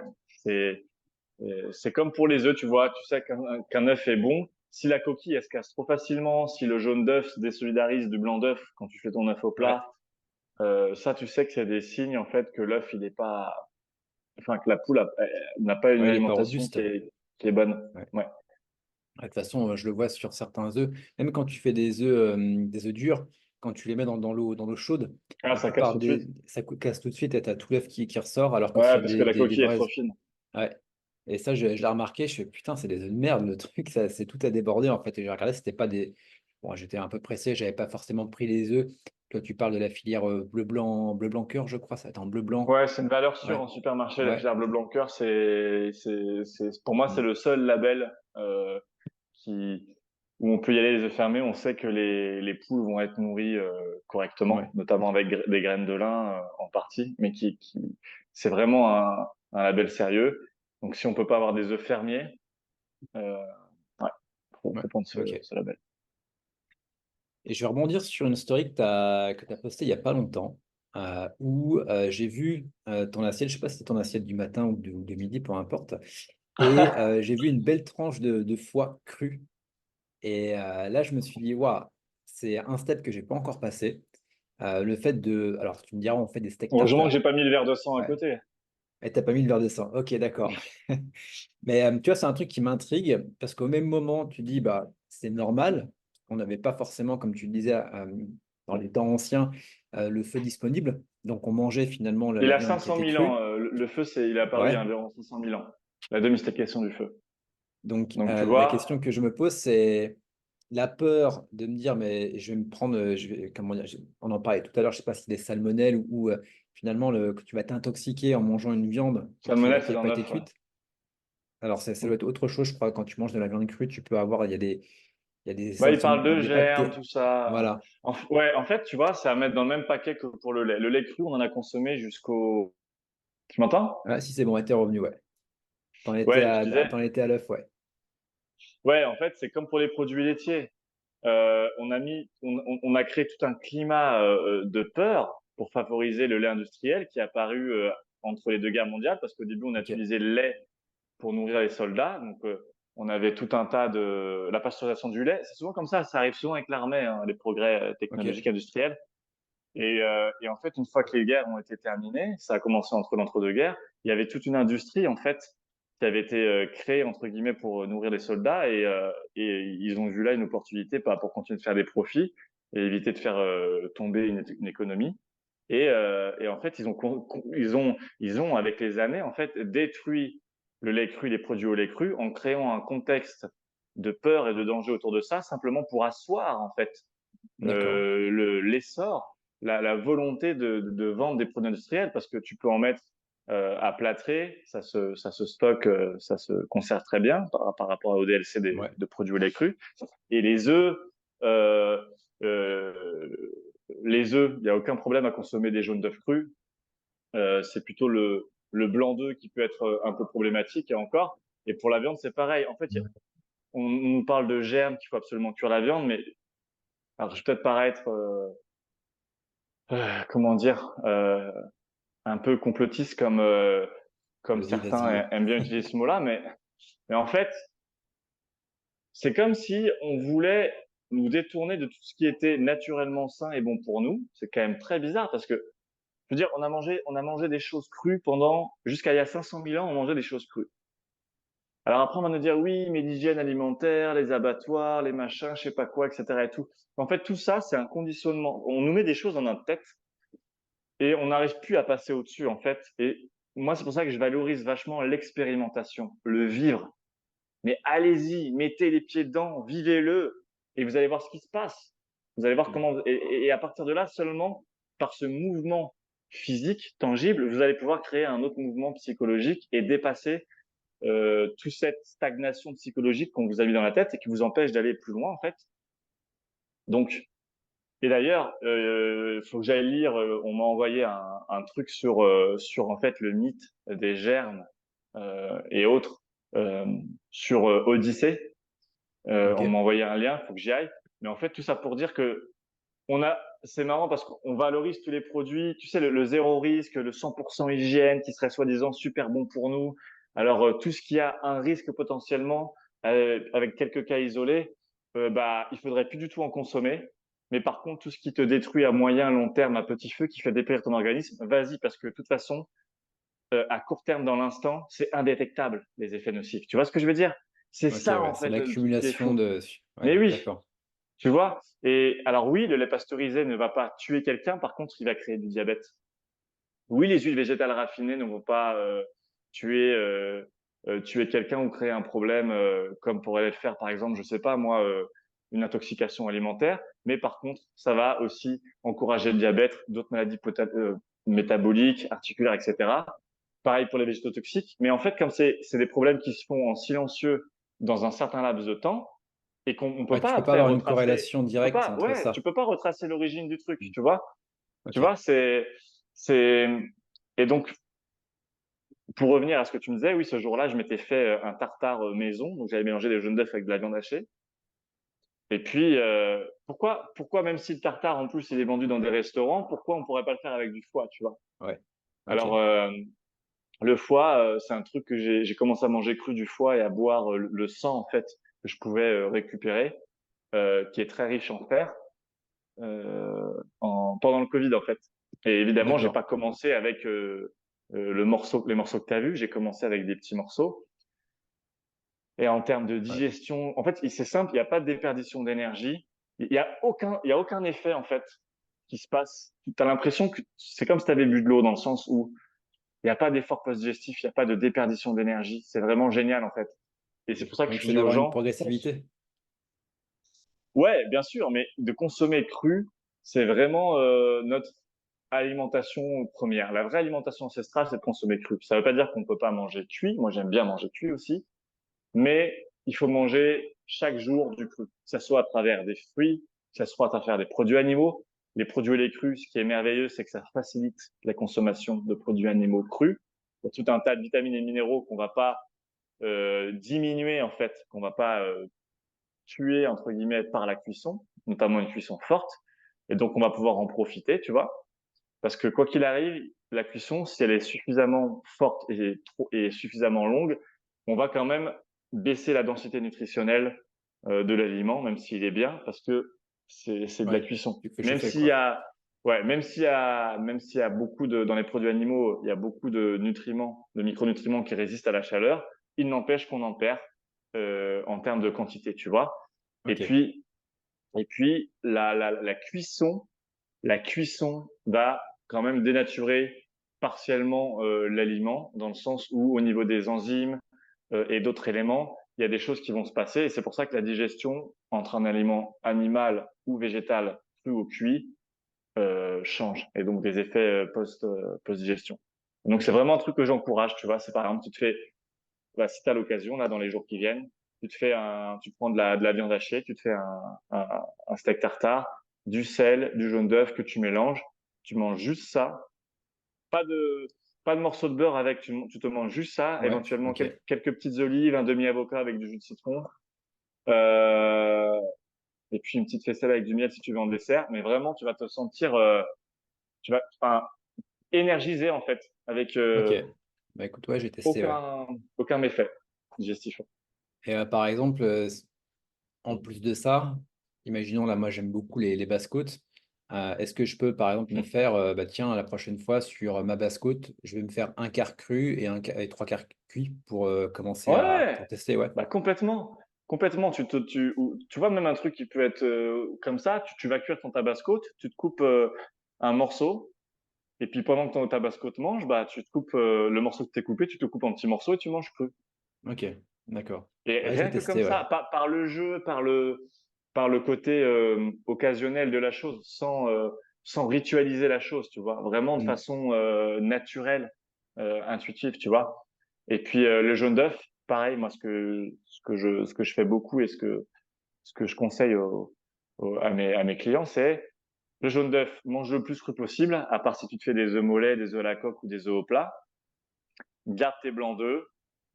c'est comme pour les œufs, tu vois. Tu sais qu'un œuf est bon. Si la coquille elle se casse trop facilement, si le jaune d'œuf se désolidarise du blanc d'œuf quand tu fais ton œuf au Ouais. plat, ça tu sais que c'est des signes en fait que l'œuf il est pas, enfin que la poule n'a pas une Ouais, elle est pas alimentation robuste. qui est bonne. Ouais. Ouais. De toute façon, je le vois sur certains œufs. Même quand tu fais des œufs durs, quand tu les mets dans l'eau chaude, Ah, la ça casse plupart tout de suite. ça casse tout de suite et tu as tout l'œuf qui ressort, alors que Ouais, sur parce que la des coquille est vrais. trop fine. Ouais. Et ça, je l'ai remarqué, je fais putain, c'est des œufs de merde, le truc, ça, c'est tout à déborder en fait. Et j'ai regardé, c'était pas des. Bon, j'étais un peu pressé, j'avais pas forcément pris les œufs. Toi, tu parles de la filière bleu-blanc cœur, je crois, ça va être en bleu-blanc. Ouais, c'est une valeur sûre Ouais, en supermarché, la ouais. filière bleu blanc cœur. Pour moi, c'est Mm. le seul label qui, où on peut y aller les œufs fermés. On sait que les poules vont être nourries correctement, Ouais. notamment avec des graines de lin en partie, mais c'est vraiment un label sérieux. Donc, si on peut pas avoir des œufs fermiers, euh, ouais, Ouais. faut prendre Ok. ce label. Et je vais rebondir sur une story que tu as postée il n'y a pas longtemps, où j'ai vu ton assiette, je ne sais pas si c'était ton assiette du matin ou de midi, peu importe, et j'ai vu une belle tranche de foie cru. Et là, je me suis dit, waouh, c'est un step que je n'ai pas encore passé. Le fait de. Alors, tu me diras, on fait des steak Heureusement tartare. que j'ai pas mis le verre de sang à Ouais. côté. Et t'as pas mis le verre de sang. Ok, d'accord. Mais tu vois, c'est un truc qui m'intrigue parce qu'au même moment, tu dis, bah, c'est normal. On n'avait pas forcément, comme tu le disais, dans les temps anciens, le feu disponible. Donc, on mangeait finalement Il la a viande qui 500 était 000 ans. crue. Le feu, il est apparu il y a Ouais. environ 500 000 ans. La domestication du feu. Donc, Donc, tu la vois, question que je me pose, c'est la peur de me dire, mais je vais me prendre, comment dire, on en parlait tout à l'heure, je sais pas si c'est des salmonelles ou finalement que tu vas t'intoxiquer en mangeant une viande salmonelle, qui c'est n'a dans pas été l'œuf, ouais. cuite. Alors, ça doit être autre chose, je crois, quand tu manges de la viande crue, tu peux avoir, il y a Bah, il parle de des germes, bactéries. tout ça. Voilà. Ouais, en fait, tu vois, c'est à mettre dans le même paquet que pour le lait. Le lait cru, on en a consommé jusqu'au... Tu m'entends? Ah, si c'est bon, t'es revenu, ouais. Ouais, je disais. T'en étais à l'œuf, ouais. Ouais, en fait, c'est comme pour les produits laitiers. On a créé tout un climat de peur pour favoriser le lait industriel qui est apparu entre les deux guerres mondiales, parce qu'au début, on a Ok, utilisé le lait pour nourrir les soldats. Donc, on avait tout un tas de... La pasteurisation du lait, c'est souvent comme ça arrive souvent avec l'armée, hein, les progrès ok, technologiques industriels. Et en fait, une fois que les guerres ont été terminées, ça a commencé entre l'entre-deux-guerres, il y avait toute une industrie, en fait, qui avait été créée, entre guillemets, pour nourrir les soldats. Et ils ont vu là une opportunité pour continuer de faire des profits et éviter de faire tomber une économie. Et en fait, ils ont, avec les années, en fait, détruit le lait cru, les produits au lait cru, en créant un contexte de peur et de danger autour de ça, simplement pour asseoir, en fait, d'accord. l'essor, la volonté de vendre des produits industriels, parce que tu peux en mettre à plâtrer, ça se stocke, ça se conserve très bien par rapport au DLC Ouais. de produits au lait cru. Et euh, euh, les œufs, il n'y a aucun problème à consommer des jaunes d'œufs crus. C'est plutôt le blanc d'œuf qui peut être un peu problématique, et encore. Et pour la viande, c'est pareil. En fait, on nous parle de germes, qu'il faut absolument cuire la viande, mais alors je vais peut-être paraître comment dire, un peu complotiste comme Vas-y, certains vas-y. aiment bien utiliser ce mot-là, mais en fait, c'est comme si on voulait nous détourner de tout ce qui était naturellement sain et bon pour nous. C'est quand même très bizarre parce que, je veux dire, on a mangé des choses crues jusqu'à il y a 500 000 ans, on mangeait des choses crues. Alors après, on va nous dire, oui, mais l'hygiène alimentaire, les abattoirs, les machins, je sais pas quoi, etc. et tout. En fait, tout ça, c'est un conditionnement. On nous met des choses dans notre tête et on n'arrive plus à passer au-dessus, en fait. Et moi, c'est pour ça que je valorise vachement l'expérimentation, le vivre. Mais allez-y, mettez les pieds dedans, vivez-le, et vous allez voir ce qui se passe. Vous allez voir comment, et à partir de là, seulement par ce mouvement physique, tangible, vous allez pouvoir créer un autre mouvement psychologique et dépasser toute cette stagnation psychologique qu'on vous a mis dans la tête et qui vous empêche d'aller plus loin, en fait. Donc, et d'ailleurs, faut que j'aille lire. On m'a envoyé un truc sur en fait le mythe des germes et autres sur Odyssée. Ok. On m'a envoyé un lien, faut que j'y aille. Mais en fait, tout ça pour dire que c'est marrant parce qu'on valorise tous les produits. Tu sais, le zéro risque, le 100% hygiène, qui serait soi-disant super bon pour nous. Alors tout ce qui a un risque potentiellement, avec quelques cas isolés, bah il faudrait plus du tout en consommer. Mais par contre, tout ce qui te détruit à moyen, long terme, à petit feu, qui fait dépérir ton organisme, vas-y, parce que de toute façon, à court terme, dans l'instant, c'est indétectable, les effets nocifs. Tu vois ce que je veux dire? C'est Ok, ça, ouais. en C'est fait, le truc qui est l'accumulation fou. de. Mais Ouais, oui, d'accord. tu vois? Et alors oui, le lait pasteurisé ne va pas tuer quelqu'un, par contre, il va créer du diabète. Oui, les huiles végétales raffinées ne vont pas tuer tuer quelqu'un ou créer un problème comme pourrait le faire, par exemple, je sais pas moi, une intoxication alimentaire. Mais par contre, ça va aussi encourager le diabète, d'autres maladies métaboliques, articulaires, etc. Pareil pour les végétaux toxiques. Mais en fait, comme c'est des problèmes qui se font en silencieux dans un certain laps de temps et qu'on ne peut Ouais, tu pas peux pas après avoir une retracer, corrélation directe entre tu ça. peux pas retracer l'origine du truc, Mm. tu vois? Tu Ok. vois, c'est, et donc, pour revenir à ce que tu me disais, oui, ce jour-là, je m'étais fait un tartare maison, donc j'avais mélangé des jaunes d'œufs avec de la viande hachée. Et puis, pourquoi même si le tartare, en plus, il est vendu dans des restaurants, pourquoi on pourrait pas le faire avec du foie, tu vois? Ouais. Ok. Alors, le foie, c'est un truc que j'ai commencé à manger cru du foie et à boire le sang, en fait, que je pouvais récupérer, qui est très riche en fer, pendant le Covid, en fait. Et évidemment, j'ai D'accord. pas commencé avec les morceaux que tu as vus. J'ai commencé avec des petits morceaux. Et en termes de Ouais. digestion, en fait, c'est simple, il n'y a pas de déperdition d'énergie. Il y a aucun effet, en fait, qui se passe. Tu as l'impression que c'est comme si tu avais bu de l'eau dans le sens où il n'y a pas d'effort post-digestif, il n'y a pas de déperdition d'énergie. C'est vraiment génial, en fait. Et c'est pour ça que Donc, je il faut dis aux d'avoir une gens, progressivité. ouais, bien sûr, mais de consommer cru, c'est vraiment notre alimentation première. La vraie alimentation ancestrale, c'est de consommer cru. Ça ne veut pas dire qu'on ne peut pas manger cuit. Moi, j'aime bien manger cuit aussi. Mais il faut manger chaque jour du cru, que ce soit à travers des fruits, que ce soit à travers des produits animaux. Les produits et les crus, ce qui est merveilleux, c'est que ça facilite la consommation de produits animaux crus. Il y a tout un tas de vitamines et de minéraux qu'on va pas diminuer en fait, qu'on va pas tuer entre guillemets par la cuisson, notamment une cuisson forte. Et donc on va pouvoir en profiter, tu vois, parce que quoi qu'il arrive, la cuisson, si elle est suffisamment forte et suffisamment longue, on va quand même baisser la densité nutritionnelle de l'aliment, même s'il est bien, parce que c'est de la Ouais. cuisson. Tu fais Même chauffer, s'il y quoi. a, ouais, même s'il y a beaucoup dans les produits animaux, il y a beaucoup de nutriments, de micronutriments qui résistent à la chaleur, il n'empêche qu'on en perd en termes de quantité, tu vois. Et Ok. puis, la cuisson va quand même dénaturer partiellement l'aliment, dans le sens où au niveau des enzymes et d'autres éléments, il y a des choses qui vont se passer. Et c'est pour ça que la digestion entre un aliment animal ou végétal, cru ou cuit, change. Et donc des effets post-digestion. Donc c'est Ok. vraiment un truc que j'encourage, tu vois. C'est par exemple, tu te fais, bah, si tu as l'occasion, là, dans les jours qui viennent, tu prends de la viande hachée, tu te fais un steak tartare, du sel, du jaune d'œuf que tu mélanges, tu manges juste ça, pas de, pas de morceaux de beurre avec, tu te manges juste ça, Ouais. éventuellement Ok. quelques petites olives, un demi-avocat avec du jus de citron, euh, et puis une petite faisselle avec du miel si tu veux en dessert, mais vraiment, tu vas te sentir, enfin, énergisé, en fait, avec, Ok. Bah écoute, ouais, j'ai testé, ouais. aucun méfait digestif. Et par exemple, en plus de ça, imaginons là, moi j'aime beaucoup les basse-côtes. Est-ce que je peux par exemple me faire, bah tiens, la prochaine fois sur ma basse-côte, je vais me faire un quart cru et trois quarts cuits pour commencer Ouais, pour tester, ouais. bah complètement, complètement. Tu vois même un truc qui peut être comme ça. Tu vas cuire ton tabasco, tu te coupes un morceau, et puis pendant que ton tabasco te mange, bah tu te coupes le morceau que t'es coupé, tu te coupes en petits morceaux et tu manges cru. Ok, d'accord. Et Ouais, je vais rien que comme tester, ouais. ça, par le jeu, par le côté occasionnel de la chose, sans ritualiser la chose, tu vois, vraiment de Mm. façon naturelle, intuitive, tu vois. Et puis le jaune d'œuf, pareil, moi ce que je fais beaucoup et ce que je conseille à mes clients, c'est le jaune d'œuf, mange le plus cru possible, à part si tu te fais des œufs mollets, des œufs à la coque ou des œufs au plat. Garde tes blancs d'œufs,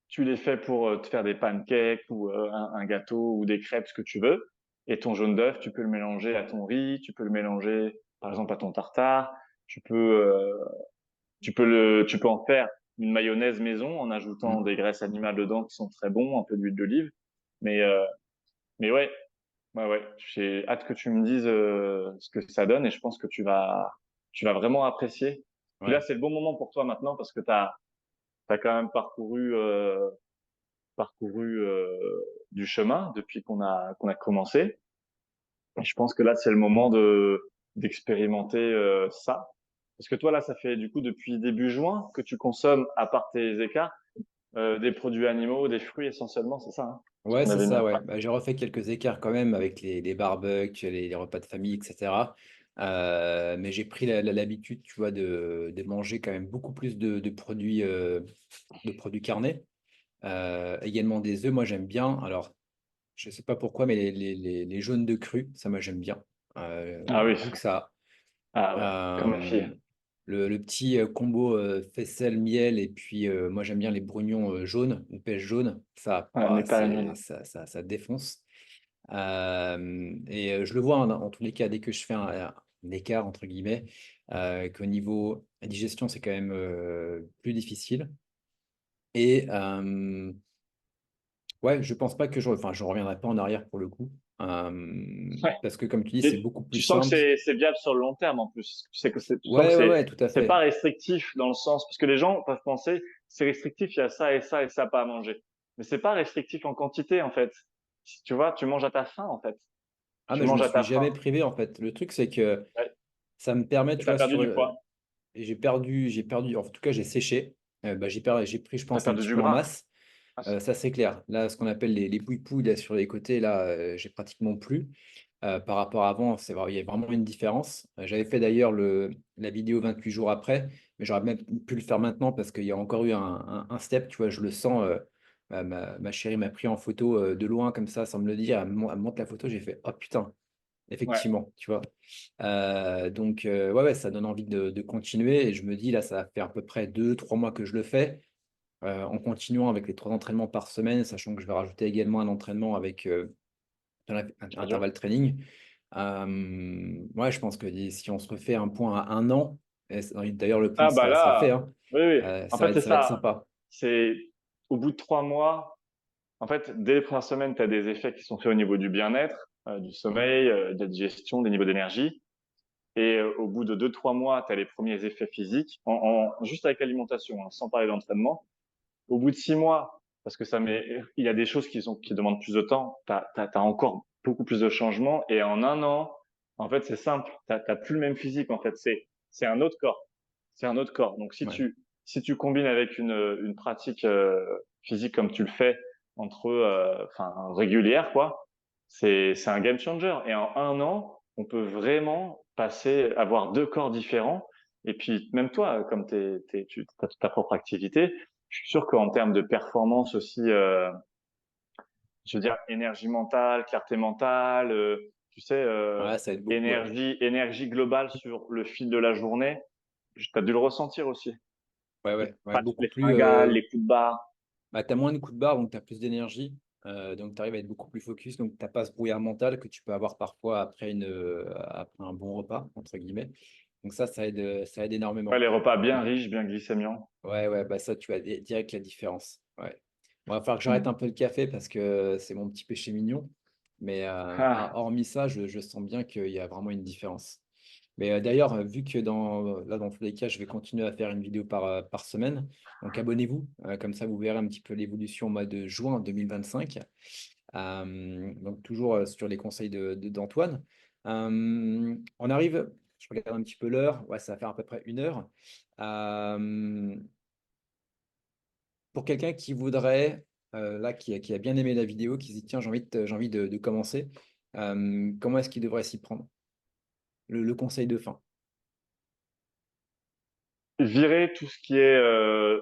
tu les fais pour te faire des pancakes ou un gâteau ou des crêpes, ce que tu veux. Et ton jaune d'œuf, tu peux le mélanger à ton riz, tu peux le mélanger, par exemple, à ton tartare. Tu peux, tu peux en faire une mayonnaise maison en ajoutant Mm. des graisses animales dedans qui sont très bons, un peu d'huile d'olive. Mais, euh, mais ouais, ouais. J'ai hâte que tu me dises ce que ça donne et je pense que tu vas vraiment apprécier. Puis là, Ouais. c'est le bon moment pour toi maintenant parce que t'as quand même parcouru du chemin depuis qu'on a commencé. Et je pense que là, c'est le moment d'expérimenter ça. Parce que toi, là, ça fait du coup depuis début juin que tu consommes, à part tes écarts, des produits animaux, des fruits essentiellement, c'est ça, hein, ce Ouais, qu'on c'est avait mis ça, en ouais. place. Bah, j'ai refait quelques écarts quand même avec les barbecues, les repas de famille, etc. Mais j'ai pris l'habitude, tu vois, de manger quand même beaucoup plus de produits carnés. Également des œufs, moi j'aime bien. Alors, je sais pas pourquoi, mais les jaunes de cru, ça moi j'aime bien. Ah Le oui, goût que ça ah ouais, a. comme ma fille. Le petit combo faisselle, miel, et puis moi j'aime bien les brugnons jaunes, une pêche jaune, ça, Ouais, bah, mais pas la mienne. ça défonce. Et je le vois en tous les cas, dès que je fais un écart, entre guillemets, qu'au niveau digestion, c'est quand même plus difficile. Et ouais, je pense pas que enfin, je reviendrai pas en arrière pour le coup. Ouais. Parce que comme tu dis, c'est Et beaucoup plus tu sens que simple. c'est viable sur le long terme en plus. Tu sens que Ouais, ouais, ouais, tout à c'est pas fait. restrictif dans le sens, parce que les gens peuvent penser, c'est restrictif, il y a ça et ça et ça pas à manger. Mais c'est pas restrictif en quantité, en fait. Si tu vois, tu manges à ta faim, en fait. Ah, Tu mais je me manges à suis ta faim. jamais privé en fait. Le truc, c'est que Ouais. ça me permet, Et tu t'as vois, perdu du poids. et j'ai perdu, en tout cas, j'ai séché. J'ai pris, je T'as pense, un perdu petit du peu en gras. masse. Ah, Ça, c'est clair. Là, ce qu'on appelle les pouilles-pouilles là, sur les côtés, là, j'ai pratiquement plus. Par rapport à avant, il y a vraiment une différence. J'avais fait d'ailleurs la vidéo 28 jours après, mais j'aurais même pu le faire maintenant parce qu'il y a encore eu un step, tu vois, je le sens. Ma chérie m'a pris en photo de loin comme ça, sans me le dire. Elle me montre la photo, j'ai fait, oh putain, ouais. effectivement, tu vois. Donc, ouais, ouais, ça donne envie de continuer. Et je me dis, là, ça fait à peu près 2, 3 mois que je le fais, en continuant avec les 3 entraînements par semaine, sachant que je vais rajouter également un entraînement avec un Cardio. intervalle training. Ouais, je pense que si on se refait un point à 1 an, d'ailleurs, le point Ah, bah sera fait, là, hein, oui, oui. En ça va fait, être, c'est ça va être ça. sympa. C'est au bout de 3 mois, en fait, dès les premières semaines, tu as des effets qui sont faits au niveau du bien-être, du sommeil, de la digestion, des niveaux d'énergie. Et au bout de 2, 3 mois, tu as les premiers effets physiques, juste avec l'alimentation, hein, sans parler d'entraînement. Au bout de 6 mois, parce que il y a des choses qui demandent plus de temps, tu as encore beaucoup plus de changements. Et en un an, en fait, c'est simple, t'as plus le même physique. En fait, c'est un autre corps. C'est un autre corps. Donc, Ouais. si tu combines avec une pratique physique comme tu le fais enfin, régulière, quoi, c'est un game changer. Et en un an, on peut vraiment avoir deux corps différents. Et puis, même toi, comme tu as ta propre activité, je suis sûr qu'en termes de performance aussi, je veux dire, énergie mentale, clarté mentale, tu sais, Ouais, ça aide beaucoup, ouais. énergie globale sur le fil de la journée, tu as dû le ressentir aussi. Ouais, ouais, ouais, Pas toutes beaucoup les plus. fringales, les coups de barre. Bah, tu as moins de coups de barre, donc tu as plus d'énergie. Donc tu arrives à être beaucoup plus focus. Donc tu n'as pas ce brouillard mental que tu peux avoir parfois après un bon repas, entre guillemets. Donc ça aide Ouais, énormément. les repas bien riches, bien glycémiants. Ouais, ouais, bah ça, tu as direct la différence. Ouais. Bon, il va falloir que j'arrête Hmm. un peu le café parce que c'est mon petit péché mignon. Mais Ah, hormis ça, je sens bien qu'il y a vraiment une différence. Mais d'ailleurs, vu que dans tous les cas, je vais continuer à faire une vidéo par semaine, donc abonnez-vous, comme ça vous verrez un petit peu l'évolution au mois de juin 2025. Donc toujours sur les conseils d'Antoine. On arrive, je regarde un petit peu l'heure, ouais, ça va faire à peu près 1 heure. Euh, pour quelqu'un qui voudrait, là, qui a bien aimé la vidéo, qui se dit, tiens, j'ai envie de commencer, comment est-ce qu'il devrait s'y prendre? Le conseil de fin. virer tout ce qui est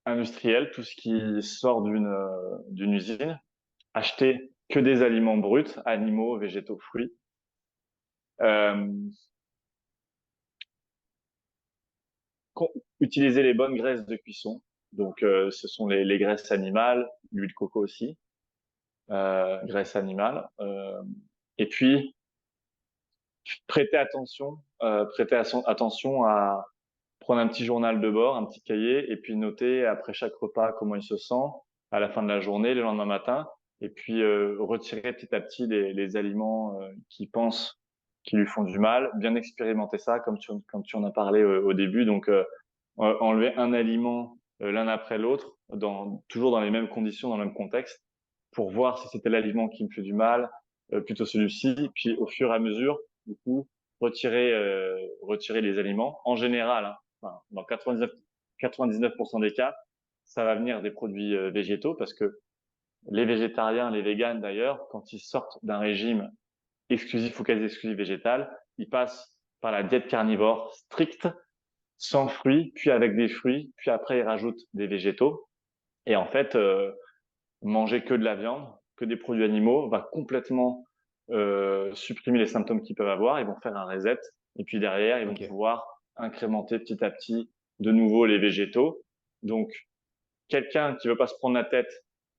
industriel, tout ce qui sort d'une usine, acheter que des aliments bruts, animaux, végétaux, fruits. Euh, Utiliser les bonnes graisses de cuisson. Donc, ce sont les graisses animales, l'huile de coco aussi, graisse animale. Et puis, attention à prendre un petit journal de bord, un petit cahier, et puis noter après chaque repas comment il se sent à la fin de la journée, le lendemain matin, et puis retirer petit à petit les aliments qui pensent qui lui font du mal, bien expérimenter ça comme tu en as parlé au début. Donc, enlever un aliment l'un après l'autre, toujours dans les mêmes conditions, dans le même contexte, pour voir si c'était l'aliment qui me fait du mal, plutôt celui-ci. Puis au fur et à mesure, du coup, retirer les aliments. En général, hein, enfin, dans 99% des cas, ça va venir des produits végétaux parce que les végétariens, les véganes d'ailleurs, quand ils sortent d'un régime exclusif ou quasi exclusif végétal, ils passent par la diète carnivore stricte sans fruits, puis avec des fruits, puis après ils rajoutent des végétaux. Et en fait, manger que de la viande, que des produits animaux, va complètement supprimer les symptômes qu'ils peuvent avoir. Ils vont faire un reset. Et puis derrière, ils vont Ok. pouvoir incrémenter petit à petit de nouveau les végétaux. Donc, quelqu'un qui veut pas se prendre la tête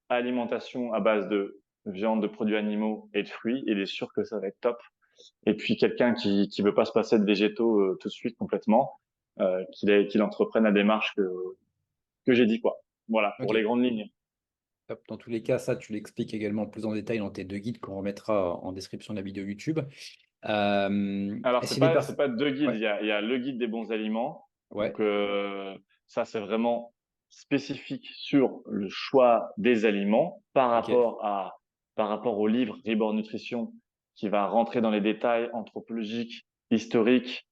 à alimentation à base de viande, de produits animaux et de fruits, il est sûr que ça va être top. Et puis quelqu'un qui veut pas se passer de végétaux tout de suite complètement, qu'il entreprenne la démarche que j'ai dit quoi. Voilà pour les Ok. grandes lignes. Hop, dans tous les cas, ça, tu l'expliques également plus en détail dans tes 2 guides qu'on remettra en description de la vidéo YouTube. Alors, Et si les c'est personnes pas deux guides. ouais, Il y a le guide des bons aliments. ouais, Donc, ça, c'est vraiment spécifique sur le choix des aliments OK, par rapport au livre Reborn Nutrition qui va rentrer dans les détails anthropologiques, historiques,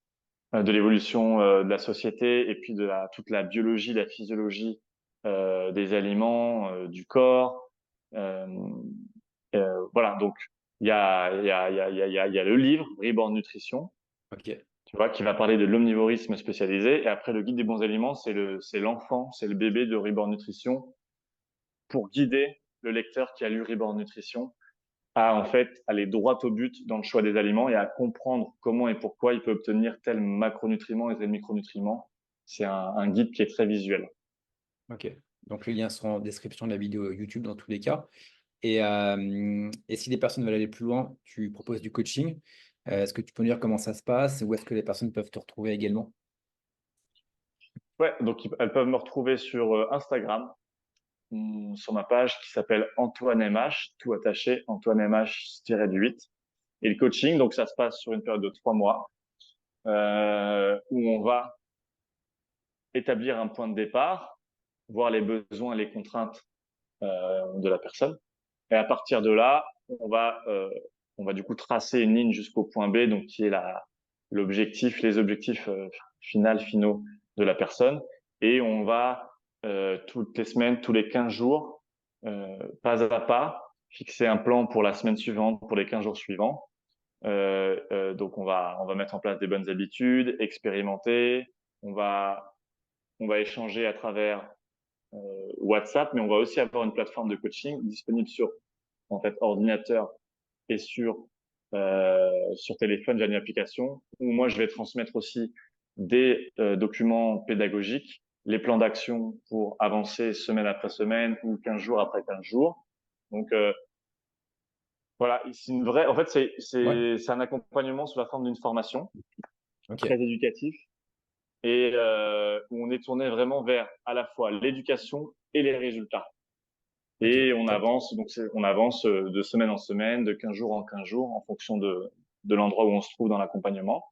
de l'évolution, de la société et puis toute la biologie, la physiologie, des aliments, du corps. Euh, voilà. Donc, il y a le livre Reborn Nutrition, OK, tu vois, qui va parler de l'omnivorisme spécialisé. Et après, le guide des bons aliments, c'est l'enfant, c'est le bébé de Reborn Nutrition pour guider le lecteur qui a lu Reborn Nutrition à, en fait, aller droit au but dans le choix des aliments et à comprendre comment et pourquoi il peut obtenir tel macronutriment et tel micronutriment. C'est un guide qui est très visuel. OK. Donc les liens seront en description de la vidéo YouTube dans tous les cas. Et si les personnes veulent aller plus loin, tu proposes du coaching. Est-ce que tu peux nous dire comment ça se passe? Où est-ce que les personnes peuvent te retrouver également? Ouais, donc elles peuvent me retrouver sur Instagram, sur ma page qui s'appelle Antoine MH, tout attaché, Antoine MH-8. Et le coaching, donc ça se passe sur une période de 3 mois, où on va établir un point de départ, voir les besoins et les contraintes de la personne. Et à partir de là, on va du coup tracer une ligne jusqu'au point B, donc qui est les objectifs finaux de la personne. Et on va toutes les semaines, tous les 15 jours, pas à pas, fixer un plan pour la semaine suivante, pour les 15 jours suivants. Donc on va mettre en place des bonnes habitudes, expérimenter. On va, on va échanger à travers WhatsApp, mais on va aussi avoir une plateforme de coaching disponible sur en fait ordinateur et sur téléphone via une application où moi je vais transmettre aussi des documents pédagogiques, les plans d'action pour avancer semaine après semaine ou 15 jours après 15 jours. Donc voilà, c'est une vraie. En fait, Ouais, c'est un accompagnement sous la forme d'une formation OK. très éducatif et où on est tourné vraiment vers à la fois l'éducation et les résultats. OK, Et on top. avance, on avance de semaine en semaine, de 15 jours en 15 jours, en fonction de l'endroit où on se trouve dans l'accompagnement,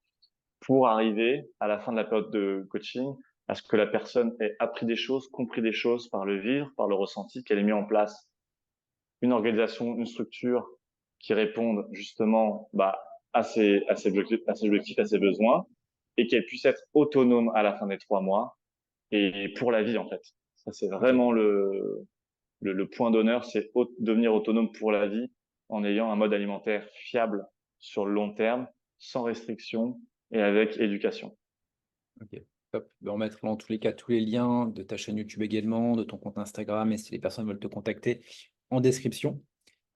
pour arriver à la fin de la période de coaching à ce que la personne ait appris des choses, compris des choses par le vivre, par le ressenti, qu'elle ait mis en place une organisation, une structure qui répondent justement à ses objectifs, à ses besoins, et qu'elle puisse être autonome à la fin des 3 mois et pour la vie en fait. Ça c'est OK. vraiment le point d'honneur, c'est devenir autonome pour la vie en ayant un mode alimentaire fiable sur le long terme, sans restriction et avec éducation. OK, top. Ben, on mettra dans tous les cas tous les liens de ta chaîne YouTube également, de ton compte Instagram et si les personnes veulent te contacter en description.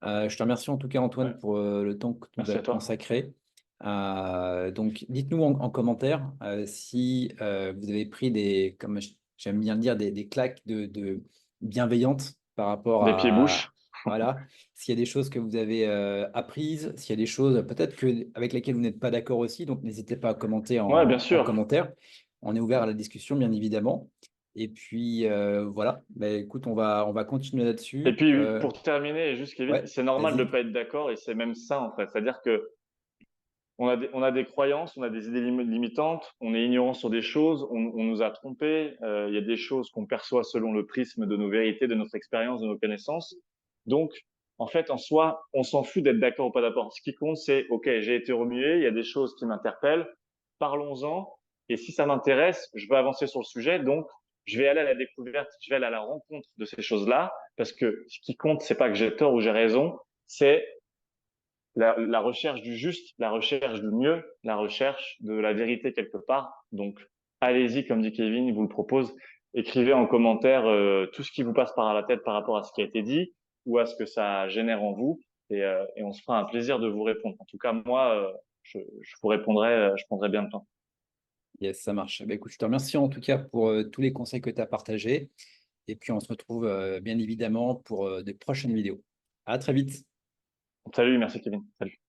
Je te remercie en tout cas Ouais. Antoine pour le temps que tu nous Merci as à toi. consacré. Donc dites-nous en commentaire si vous avez pris comme j'aime bien le dire, des claques de bienveillantes par rapport Des pieds-bouches. voilà, s'il y a des choses que vous avez apprises, s'il y a des choses peut-être avec lesquelles vous n'êtes pas d'accord aussi, donc n'hésitez pas à commenter Ouais, bien en sûr. commentaire. On est ouvert à la discussion, bien évidemment. Et puis voilà, ben, écoute, on va continuer Et là-dessus. puis, pour terminer, juste Kevin, Ouais, c'est normal de vas-y. pas être d'accord et c'est même ça en fait. C'est-à-dire que on a des croyances, on a des idées limitantes, on est ignorant sur des choses, on nous a trompés. Il y a des choses qu'on perçoit selon le prisme de nos vérités, de notre expérience, de nos connaissances. Donc, en fait, en soi, on s'en fout d'être d'accord ou pas d'accord. Ce qui compte, c'est, OK, j'ai été remué, il y a des choses qui m'interpellent, parlons-en. Et si ça m'intéresse, je veux avancer sur le sujet. Donc, je vais aller à la découverte, je vais aller à la rencontre de ces choses-là, parce que ce qui compte, c'est pas que j'ai tort ou j'ai raison, c'est la recherche du juste, la recherche du mieux, la recherche de la vérité quelque part. Donc, allez-y, comme dit Kevin, il vous le propose. Écrivez en commentaire tout ce qui vous passe par la tête par rapport à ce qui a été dit ou à ce que ça génère en vous. Et on se fera un plaisir de vous répondre. En tout cas, moi, je vous répondrai, je prendrai bien le temps. Yes, ça marche. Bah, écoute, je te remercie en tout cas pour tous les conseils que tu as partagés. Et puis, on se retrouve bien évidemment pour de prochaines vidéos. À très vite. Salut, merci Kevin. Salut.